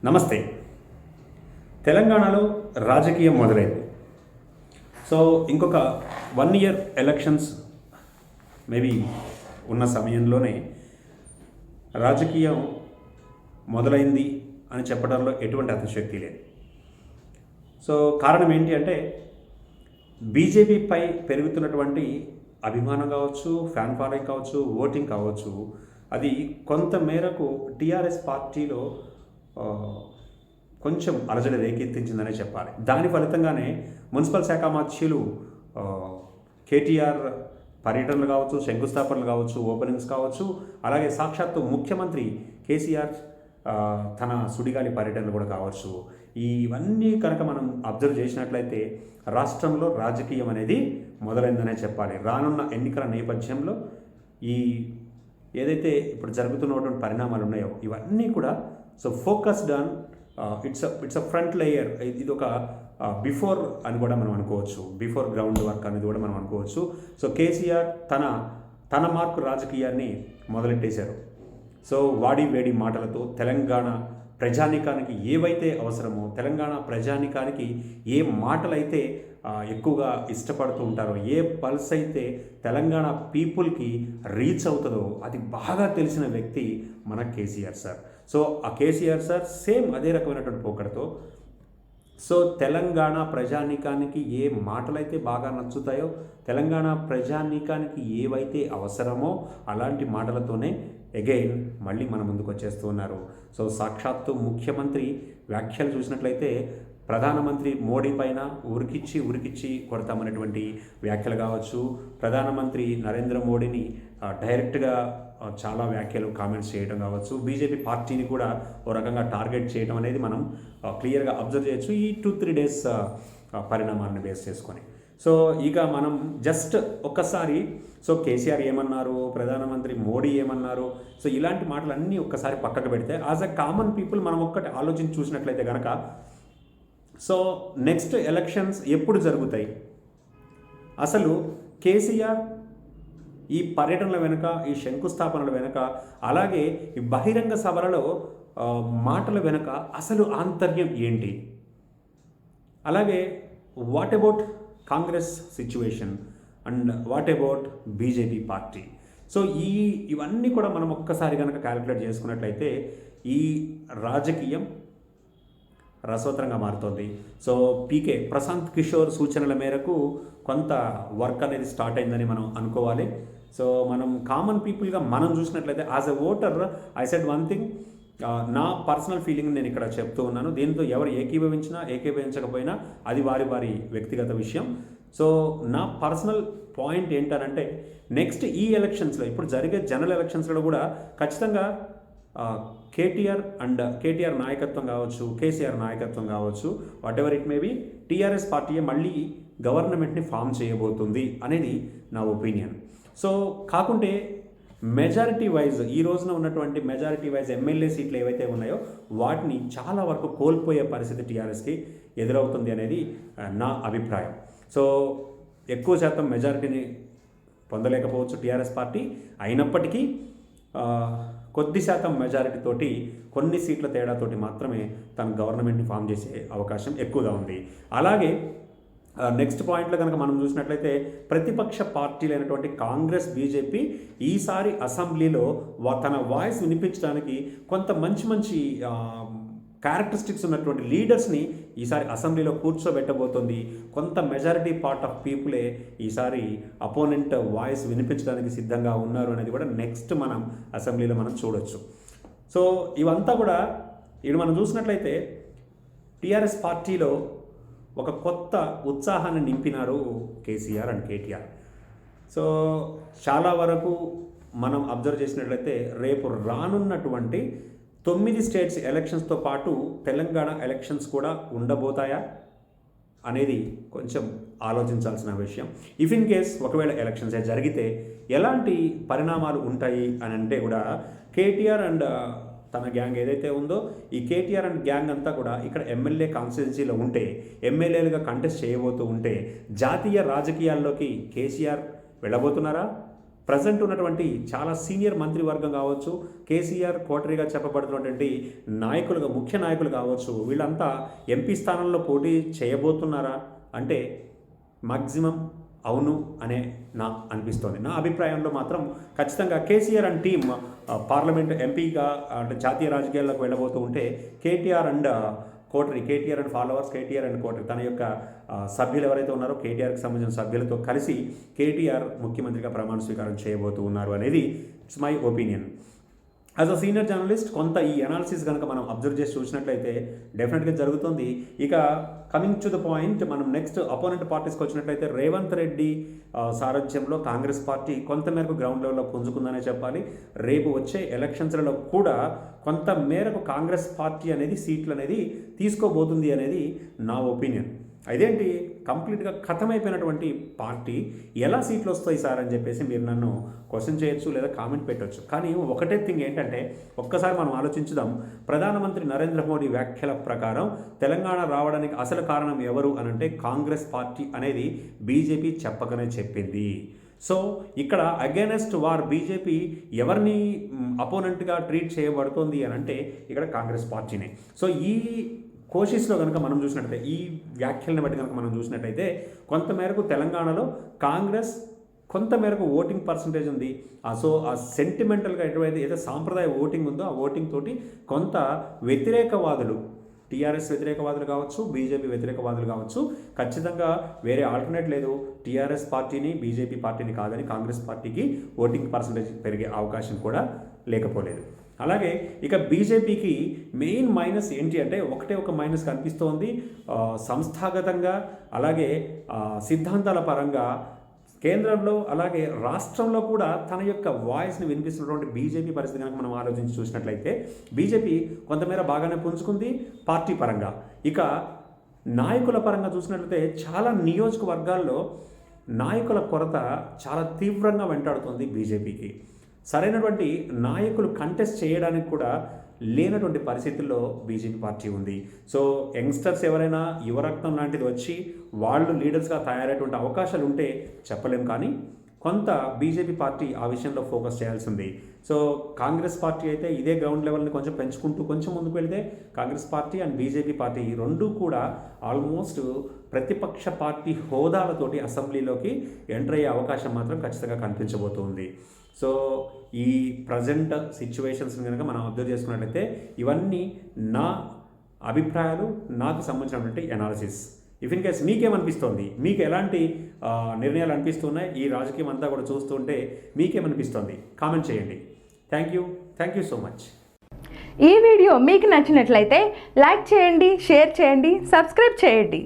నమస్తే. తెలంగాణలో రాజకీయం మొదలైంది. సో ఇంకొక 1 ఇయర్ ఎలక్షన్స్ మేబీ ఉన్న సమయంలోనే రాజకీయం మొదలైంది అని చెప్పడంలో ఎటువంటి అతిశయోక్తి లేదు. సో కారణం ఏంటి అంటే బీజేపీపై పెరుగుతున్నటువంటి అభిమానం కావచ్చు, ఫ్యాన్ ఫాలోయింగ్ కావచ్చు, ఓటింగ్ కావచ్చు, అది కొంత మేరకు టీఆర్ఎస్ పార్టీలో కొంచెం అలజడి రేకెత్తించిందనే చెప్పాలి. దాని ఫలితంగానే మున్సిపల్ శాఖ మంత్రులు కేటీఆర్ పర్యటనలు కావచ్చు, శంకుస్థాపనలు కావచ్చు, ఓపెనింగ్స్ కావచ్చు, అలాగే సాక్షాత్తు ముఖ్యమంత్రి కేసీఆర్ తన సుడిగాలి పర్యటనలు కూడా కావచ్చు. ఇవన్నీ కనుక మనం అబ్జర్వ్ చేసినట్లయితే రాష్ట్రంలో రాజకీయం అనేది మొదలైందనే చెప్పాలి. రానున్న ఎన్నికల నేపథ్యంలో ఏదైతే ఇప్పుడు జరుగుతున్నటువంటి పరిణామాలు ఉన్నాయో ఇవన్నీ కూడా so focused on it's a front layer. ఇది ఒక బిఫోర్ అని కూడా మనం అనుకోవచ్చు, బిఫోర్ గ్రౌండ్ వర్క్ అనేది కూడా మనం అనుకోవచ్చు. సో కేసీఆర్ తన మార్కు రాజకీయాన్ని మొదలెట్టేశారు. సో వాడి వేడి మాటలతో తెలంగాణ ప్రజానీకానికి ఏవైతే అవసరమో, తెలంగాణ ప్రజానీకానికి ఏ మాటలైతే ఎక్కువగా ఇష్టపడుతూ ఉంటారో, ఏ పల్స్ అయితే తెలంగాణ పీపుల్కి రీచ్ అవుతుందో అది బాగా తెలిసిన వ్యక్తి మన కేసీఆర్ సార్. సో ఆ కేసీఆర్ సార్ సేమ్ అదే రకమైనటువంటి పోకడతో సో తెలంగాణ ప్రజానీకానికి ఏ మాటలైతే బాగా నచ్చుతాయో, తెలంగాణ ప్రజానీకానికి ఏవైతే అవసరమో అలాంటి మాటలతోనే అగైన్ మళ్ళీ మన ముందుకు వచ్చేస్తూ ఉన్నారు. సో సాక్షాత్తు ముఖ్యమంత్రి వ్యాఖ్యలు చూసినట్లయితే ప్రధానమంత్రి మోడీ పైన ఉరికిచ్చి కొడతామనేటువంటి వ్యాఖ్యలు కావచ్చు, ప్రధానమంత్రి నరేంద్ర మోడీని డైరెక్ట్గా చాలా వ్యాఖ్యలు కామెంట్స్ చేయడం కావచ్చు, బీజేపీ పార్టీని కూడా ఓ రకంగా టార్గెట్ చేయడం అనేది మనం క్లియర్గా అబ్జర్వ్ చేయొచ్చు ఈ 2-3 డేస్ పరిణామాలను బేస్ చేసుకొని. సో ఇక మనం జస్ట్ ఒక్కసారి సో కేసీఆర్ ఏమన్నారు, ప్రధానమంత్రి మోడీ ఏమన్నారు, సో ఇలాంటి మాటలన్నీ ఒక్కసారి పక్కకు పెడితే యాజ్ అ కామన్ పీపుల్ మనం ఒక్కటి ఆలోచించి చూసినట్లయితే కనుక సో నెక్స్ట్ ఎలక్షన్స్ ఎప్పుడు జరుగుతాయి, అసలు కేసీఆర్ ఈ పర్యటనల వెనుక, ఈ శంకుస్థాపనల వెనుక, అలాగే ఈ బహిరంగ సభలలో మాటల వెనుక అసలు ఆంతర్యం ఏంటి, అలాగే what about Congress situation and what about BJP party. So ఇవన్నీ కూడా మనం ఒక్కసారి కనుక క్యాలిక్యులేట్ చేసుకున్నట్లయితే ఈ రాజకీయం రసవత్తరంగా మారుతోంది. సో పీకే ప్రశాంత్ కిషోర్ సూచనల మేరకు కొంత వర్క్ అనేది స్టార్ట్ అయిందని మనం అనుకోవాలి. సో మనం కామన్ పీపుల్గా మనం చూసినట్లయితే as a voter I said one thing, నా పర్సనల్ ఫీలింగ్ నేను ఇక్కడ చెప్తూ ఉన్నాను. దీంతో ఎవరు ఏకీభవించకపోయినా అది వారి వ్యక్తిగత విషయం. సో నా పర్సనల్ పాయింట్ ఏంటనంటే నెక్స్ట్ ఈ ఎలక్షన్స్లో, ఇప్పుడు జరిగే జనరల్ ఎలక్షన్స్లో కూడా ఖచ్చితంగా కేటీఆర్ నాయకత్వం కావచ్చు, కేసీఆర్ నాయకత్వం కావచ్చు, what ever it may be, TRS పార్టీయే మళ్ళీ గవర్నమెంట్ని ఫామ్ చేయబోతుంది అనేది నా ఒపీనియన్. సో కాకుంటే మెజారిటీ వైజ్ ఈ రోజున ఉన్నటువంటి మెజారిటీ వైజ్ ఎమ్మెల్యే సీట్లు ఏవైతే ఉన్నాయో వాటిని చాలా వరకు కోల్పోయే పరిస్థితి టీఆర్ఎస్కి ఎదురవుతుంది అనేది నా అభిప్రాయం. సో ఎక్కువ శాతం మెజారిటీని పొందలేకపోవచ్చు టీఆర్ఎస్ పార్టీ, అయినప్పటికీ కొద్ది శాతం మెజారిటీ తోటి, కొన్ని సీట్ల తేడాతోటి మాత్రమే తన గవర్నమెంట్ని ఫామ్ చేసే అవకాశం ఎక్కువగా ఉంది. అలాగే నెక్స్ట్ పాయింట్లో కనుక మనం చూసినట్లయితే ప్రతిపక్ష పార్టీలైనటువంటి కాంగ్రెస్, బీజేపీ ఈసారి అసెంబ్లీలో తన వాయిస్ వినిపించడానికి కొంత మంచి క్యారెక్టరిస్టిక్స్ ఉన్నటువంటి లీడర్స్ని ఈసారి అసెంబ్లీలో కూర్చోబెట్టబోతోంది. కొంత మెజారిటీ పార్ట్ ఆఫ్ పీపులే ఈసారి అపోనెంట్ వాయిస్ వినిపించడానికి సిద్ధంగా ఉన్నారు అనేది కూడా నెక్స్ట్ మనం అసెంబ్లీలో మనం చూడొచ్చు. సో ఇవంతా కూడా ఇప్పుడు మనం చూసినట్లయితే టీఆర్ఎస్ పార్టీలో ఒక కొత్త ఉత్సాహాన్ని నింపినారు కేసీఆర్ అండ్ కేటీఆర్. సో చాలా వరకు మనం అబ్జర్వ్ చేసినట్లయితే రేపు రానున్నటువంటి 9 స్టేట్స్ ఎలక్షన్స్తో పాటు తెలంగాణ ఎలక్షన్స్ కూడా ఉండబోతాయా అనేది కొంచెం ఆలోచించాల్సిన విషయం. ఇఫ్ ఇన్ కేస్ ఒకవేళ ఎలక్షన్స్ జరిగితే ఎలాంటి పరిణామాలు ఉంటాయి అని అంటే కూడా కేటీఆర్ అండ్ తన గ్యాంగ్ ఏదైతే ఉందో ఈ కేటీఆర్ అండ్ గ్యాంగ్ అంతా కూడా ఇక్కడ ఎమ్మెల్యే కాన్స్టిట్యున్సీలో ఉంటే, ఎమ్మెల్యేలుగా కంటెస్ట్ చేయబోతూ ఉంటే జాతీయ రాజకీయాల్లోకి కేసీఆర్ వెళ్ళబోతున్నారా, ప్రజెంట్ ఉన్నటువంటి చాలా సీనియర్ మంత్రివర్గం కావచ్చు, కేసీఆర్ కోటరీగా చెప్పబడుతున్నటువంటి నాయకులుగా, ముఖ్య నాయకులు కావచ్చు, వీళ్ళంతా ఎంపీ స్థానంలో పోటీ చేయబోతున్నారా అంటే మ్యాక్సిమం అవును అనే అనిపిస్తోంది. నా అభిప్రాయంలో మాత్రం ఖచ్చితంగా కేసీఆర్ అండ్ టీమ్ పార్లమెంట్ ఎంపీగా అంటే జాతీయ రాజకీయాల్లోకి వెళ్ళబోతూ ఉంటే KTR and coterie, KTR and followers, KTR and coterie, తన యొక్క సభ్యులు ఎవరైతే ఉన్నారో కేటీఆర్కి సంబంధించిన సభ్యులతో కలిసి కేటీఆర్ ముఖ్యమంత్రిగా ప్రమాణ స్వీకారం చేయబోతూ ఉన్నారు అనేది it's my opinion. As a senior journalist కొంత ఈ అనాలిసిస్ కనుక మనం అబ్జర్వ్ చేసి చూసినట్లయితే డెఫినెట్గా జరుగుతుంది. ఇక కమింగ్ టు ద పాయింట్, మనం నెక్స్ట్ అపోనెంట్ పార్టీస్కి వచ్చినట్లయితే రేవంత్ రెడ్డి సారథ్యంలో కాంగ్రెస్ పార్టీ కొంతమేరకు గ్రౌండ్ లెవెల్లో పుంజుకుందనే చెప్పాలి. రేపు వచ్చే ఎలక్షన్స్లలో కూడా కొంత మేరకు కాంగ్రెస్ పార్టీ అనేది సీట్లు అనేది తీసుకోబోతుంది అనేది నా ఒపీనియన్. అదేంటి కంప్లీట్గా ఖతమైపోయినటువంటి పార్టీ ఎలా సీట్లు వస్తాయి సార్ అని చెప్పేసి మీరు నన్ను క్వశ్చన్ చేయొచ్చు లేదా కామెంట్ పెట్టవచ్చు. కానీ ఒకటే థింగ్ ఏంటంటే ఒక్కసారి మనం ఆలోచించుదాం. ప్రధానమంత్రి నరేంద్ర మోడీ వ్యాఖ్యల ప్రకారం తెలంగాణ రావడానికి అసలు కారణం ఎవరు అని అంటే కాంగ్రెస్ పార్టీ అనేది బీజేపీ చెప్పకనే చెప్పింది. సో ఇక్కడ అగైనెస్ట్ వార్ బీజేపీ ఎవరిని అపోనెంట్గా ట్రీట్ చేయబడుతోంది అని అంటే ఇక్కడ కాంగ్రెస్ పార్టీనే. సో ఈ కోషిస్లో కనుక మనం చూసినట్లయితే, ఈ వ్యాఖ్యలను బట్టి కనుక మనం చూసినట్లయితే కొంతమేరకు తెలంగాణలో కాంగ్రెస్ కొంతమేరకు ఓటింగ్ పర్సంటేజ్ ఉంది. సో ఆ సెంటిమెంటల్గా ఏదైతే సాంప్రదాయ ఓటింగ్ ఉందో ఆ ఓటింగ్ తోటి కొంత వ్యతిరేకవాదులు, టీఆర్ఎస్ వ్యతిరేకవాదులు కావచ్చు, బీజేపీ వ్యతిరేకవాదులు కావచ్చు, ఖచ్చితంగా వేరే ఆల్టర్నేట్ లేదు. టీఆర్ఎస్ పార్టీని, బీజేపీ పార్టీని కాదని కాంగ్రెస్ పార్టీకి ఓటింగ్ పర్సంటేజ్ పెరిగే అవకాశం కూడా లేకపోలేదు. అలాగే ఇక బీజేపీకి మెయిన్ మైనస్ ఏంటి అంటే ఒకటే ఒక మైనస్ కనిపిస్తోంది. సంస్థాగతంగా అలాగే సిద్ధాంతాల పరంగా కేంద్రంలో అలాగే రాష్ట్రంలో కూడా తన యొక్క వాయిస్ని వినిపిస్తున్నటువంటి బీజేపీ పరిస్థితి కనుక మనం ఆలోచించి చూసినట్లయితే బీజేపీ కొంతమేర బాగానే పుంజుకుంది పార్టీ పరంగా. ఇక నాయకుల పరంగా చూసినట్లయితే చాలా నియోజకవర్గాల్లో నాయకుల కొరత చాలా తీవ్రంగా వెంటాడుతుంది బీజేపీకి. సరైనటువంటి నాయకులు కంటెస్ట్ చేయడానికి కూడా లేనటువంటి పరిస్థితుల్లో బీజేపీ పార్టీ ఉంది. సో యంగ్స్టర్స్ ఎవరైనా యువరక్తం లాంటిది వచ్చి వాళ్ళు లీడర్స్గా తయారయ్యేటువంటి అవకాశాలు ఉంటే చెప్పలేం, కానీ కొంత బీజేపీ పార్టీ ఆ విషయంలో ఫోకస్ చేయాల్సింది. సో కాంగ్రెస్ పార్టీ అయితే ఇదే గ్రౌండ్ లెవెల్ని కొంచెం పెంచుకుంటూ కొంచెం ముందుకు వెళితే Congress party and BJP party రెండూ కూడా ఆల్మోస్ట్ ప్రతిపక్ష పార్టీ హోదాలతోటి అసెంబ్లీలోకి ఎంటర్ అయ్యే అవకాశం మాత్రం ఖచ్చితంగా కనిపించబోతుంది. సో ఈ ప్రజెంట్ సిచ్యువేషన్స్ కనుక మనం అబ్జర్వ్ చేసుకున్నట్లయితే ఇవన్నీ నా అభిప్రాయాలు, నాకు సంబంధించినటువంటి అనాలిసిస్. ఇఫ్ ఇన్ కేస్ మీకేమనిపిస్తోంది, మీకు ఎలాంటి నిర్ణయాలు అనిపిస్తున్నాయి ఈ రాజకీయం అంతా కూడా చూస్తుంటే మీకేమనిపిస్తోంది కామెంట్ చేయండి. Thank you so much. ఈ వీడియో మీకు నచ్చినట్లయితే లైక్ చేయండి, షేర్ చేయండి, సబ్స్క్రైబ్ చేయండి.